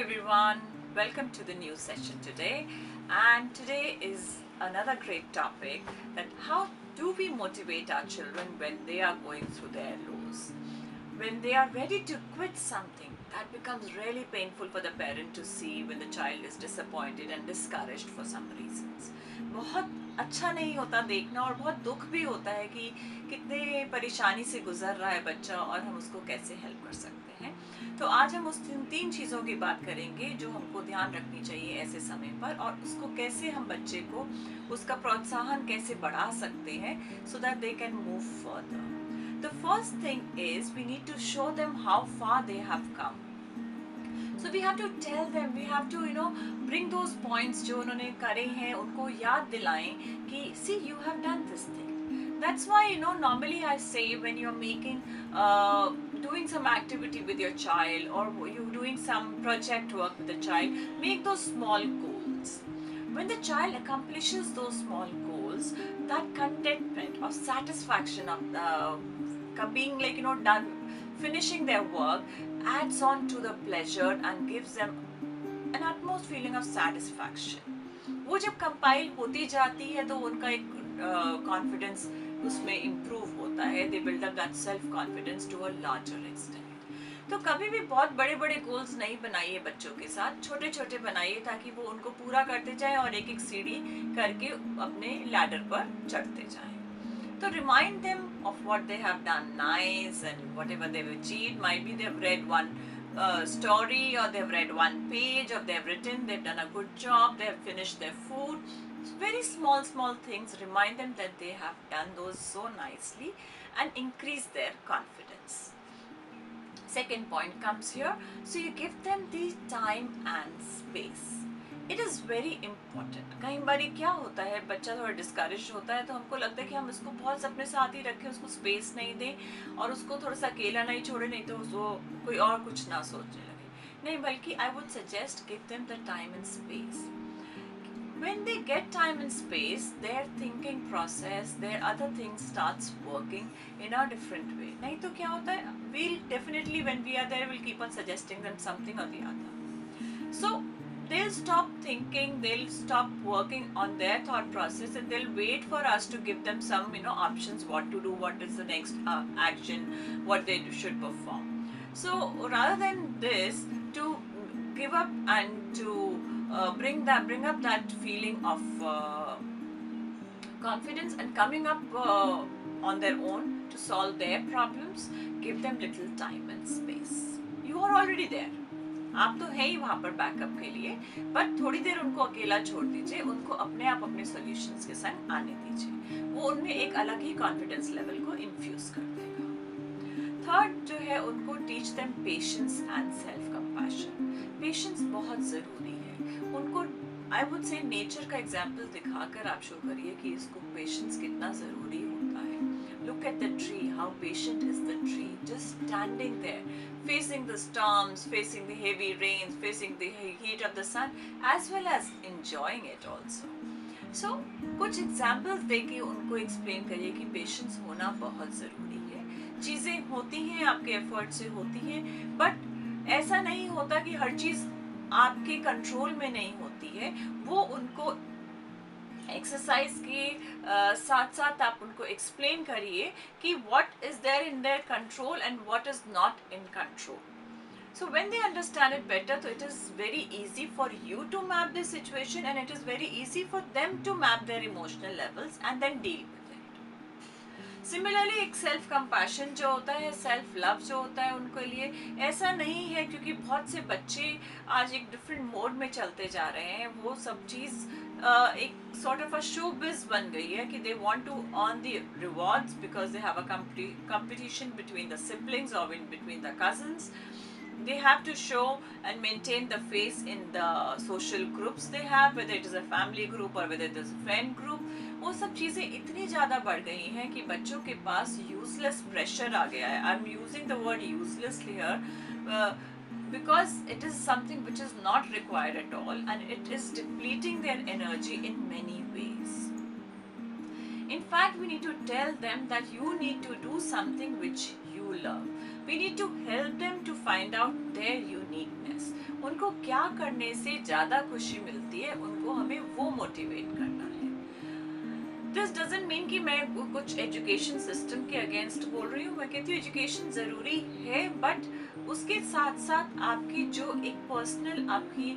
everyone, welcome to the new session today. And today is another great topic, that how do we motivate our children when they are going through their lows? When they are ready to quit something, that becomes really painful for the parent to see when the child is disappointed and discouraged for some reasons. बहुत अच्छा नहीं होता देखना, और बहुत दुख भी होता है कि कितने परेशानी से गुजर रहा है बच्चा और हम उसको कैसे हेल्प कर सकते हैं। तो आज हम उस तीन चीज़ों की बात करेंगे जो हमको ध्यान रखनी चाहिए ऐसे समय पर, और उसको कैसे हम बच्चे को उसका प्रोत्साहन कैसे बढ़ा सकते हैं, so that they can move further. The first thing is we need to show them how far they have come. So we have to tell them, we have to bring those points जो उन्होंने करे हैं उनको याद दिलाएं कि see, you have done this thing. That's why normally I say, when you're making doing some activity with your child, or you doing some project work with the child, make those small goals. When the child accomplishes those small goals, that contentment or satisfaction of being done, finishing their work, adds on to the pleasure and gives them an utmost feeling of satisfaction. वो जब compile होती जाती है तो उनका एक confidence उसमें improve होता है. They build up that self confidence to a larger extent. तो कभी भी बहुत बड़े बड़े गोल्स नहीं बनाइए बच्चों के साथ, छोटे छोटे बनाइए ताकि वो उनको पूरा करते जाए और एक एक सीढ़ी करके अपने लैडर पर चढ़ते जाएं. So remind them of what they have done nice, and whatever they've achieved. Might be they've read one story, or they've read one page, or they've written, they've done a good job, they've finished their food. So very small things. Remind them that they have done those so nicely and increase their confidence. Second point comes here. So you give them the time and space. It is very important. कई बार क्या होता है, बच्चा थोड़ा discourage होता है तो हमको लगता है कि हम उसको बहुत अपने साथ ही रखें, उसको स्पेस नहीं दें और उसको थोड़ा सा अकेला नहीं छोड़े, नहीं तो वो कोई और कुछ ना सोचने लगे. नहीं, बल्कि I would suggest give them the time and space. When they get time and space, their thinking process, their other things starts working in a different way. नहीं तो क्या होता है, we'll definitely, when we are there, we'll keep on suggesting them something or the other. So they'll stop thinking, they'll stop working on their thought process, and they'll wait for us to give them some options, what to do, what is the next action, what they should perform. So rather than this, to give up and to bring up that feeling of confidence and coming up on their own to solve their problems, give them little time and space. You are already there, आप तो है ही वहाँ पर backup के लिए, but थोड़ी देर उनको अकेला छोड़ दीजिए, उनको अपने आप अपने सॉल्यूशंस के संग आने दीजिए. वो उनमें एक अलग ही कॉन्फिडेंस लेवल को इन्फ्यूज कर देगा. थर्ड जो है, उनको teach them patience and self compassion. Patience बहुत ज़रूरी है. उनको आई वुड से नेचर का एग्जाम्पल दिखाकर आप शो करिए कि इसको पेशेंस कितना ज़रूरी होता है. Look at the tree, how patient is the tree, just standing there, facing the storms, facing the heavy rains, facing the heat of the sun, as well as enjoying it also. So, कुछ examples देके उनको explain करिए कि patience होना बहुत ज़रूरी है. चीज़ें होती हैं, आपके effort से होती हैं, but ऐसा नहीं होता कि हर चीज़ आपके control में नहीं होती है. वो उनको एक्सरसाइज के साथ साथ आप उनको एक्सप्लेन करिए कि what is there in their control and what is not in control. So when they understand it better, so it is very easy for you to map the situation, and it is very easy for them to map their emotional levels and then deal with it. Similarly एक self compassion जो होता है, self love जो होता है उनके लिए, ऐसा नहीं है क्योंकि बहुत से बच्चे आज एक डिफरेंट मोड में चलते जा रहे हैं. वो सब चीज़ एक sort of a showbiz बन गई है कि they want to earn the rewards because they have a competition between the siblings or in between the cousins. They have to show and maintain the face in the social groups they have, whether it is a family group or whether it is a friend group. वो सब चीज़ें इतनी ज़्यादा बढ़ गई हैं कि बच्चों के पास useless pressure आ गया है. I'm using the word uselessly here because it is something which is not required at all, and it is depleting their energy in many ways. In fact, we need to tell them that you need to do something which you love. We need to help them to find out their uniqueness. उनको क्या करने से ज़्यादा खुशी मिलती है, उनको हमें वो मोटिवेट करना है. दिस डजंट मीन कि मैं कुछ एजुकेशन सिस्टम के अगेंस्ट बोल रही हूँ. मैं कहती हूँ एजुकेशन ज़रूरी है, बट उसके साथ साथ आपकी जो एक पर्सनल आपकी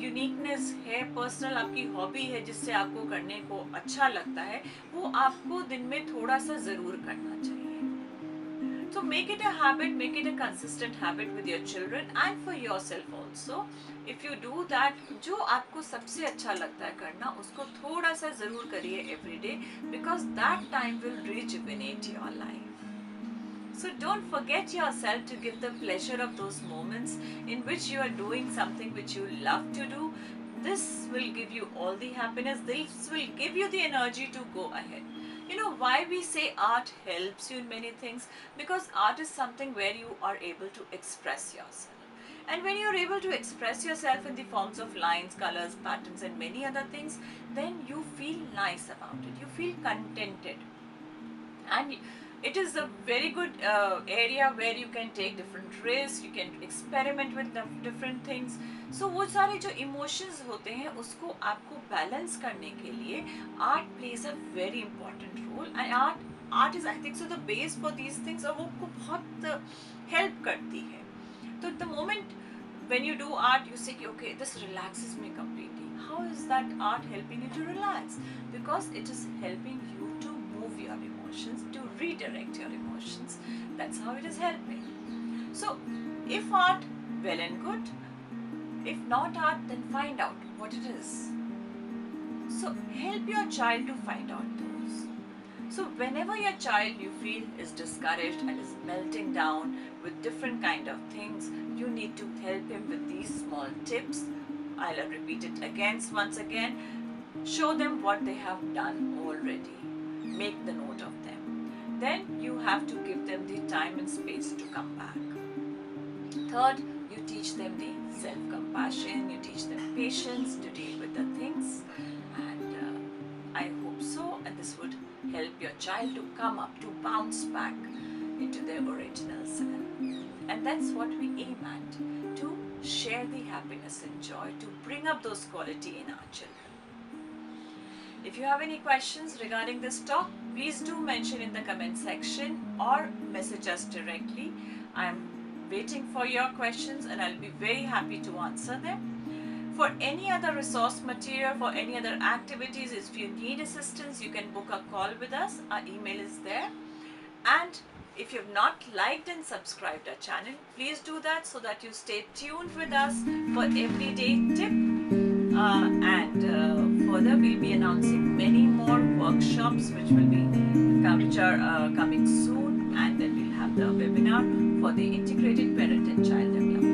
यूनिकनेस है, पर्सनल आपकी हॉबी है जिससे आपको करने को अच्छा लगता है, वो आपको दिन में थोड़ा सा ज़रूर करना चाहिए. So make it a habit, make it a consistent habit with your children and for yourself also. If you do that, जो आपको सबसे अच्छा लगता है करना, उसको थोड़ा सा ज़रूर करिए every day, because that time will rejuvenate your life. So don't forget yourself to give the pleasure of those moments in which you are doing something which you love to do. This will give you all the happiness. This will give you the energy to go ahead. You know why we say art helps you in many things? Because art is something where you are able to express yourself. And when you are able to express yourself in the forms of lines, colors, patterns and many other things, then you feel nice about it. You feel contented. And it is a very good area where you can take different risks, you can experiment with different things. So वो सारे जो emotions होते हैं उसको आपको balance करने के लिए art plays a very important role. And art is I think so the base for these things, और वो आपको बहुत help करती है. So the moment when you do art, you say okay, this relaxes me completely. How is that art helping you to relax? Because it is helping you to move your emotions, to redirect your emotions. That's how it is helping. So if art, well and good. If not art, then find out what it is. So help your child to find out those. So whenever your child you feel is discouraged and is melting down with different kind of things, you need to help him with these small tips. I'll repeat it once again. Show them what they have done already. Make the note of them. Then you have to give them the time and space to come back. Third, you teach them the self-compassion, you teach them patience to deal with the things, and I hope so, and this would help your child to come up, to bounce back into their original self. And that's what we aim at, to share the happiness and joy, to bring up those qualities in our children. If you have any questions regarding this talk, please do mention in the comment section or message us directly. I'm waiting for your questions and I'll be very happy to answer them. For any other resource material, for any other activities, if you need assistance, you can book a call with us. Our email is there. And if you have not liked and subscribed our channel, please do that so that you stay tuned with us for everyday tip. Further, we'll be announcing many more workshops which are coming soon, and then we'll have the webinar for the integrated parent and child development.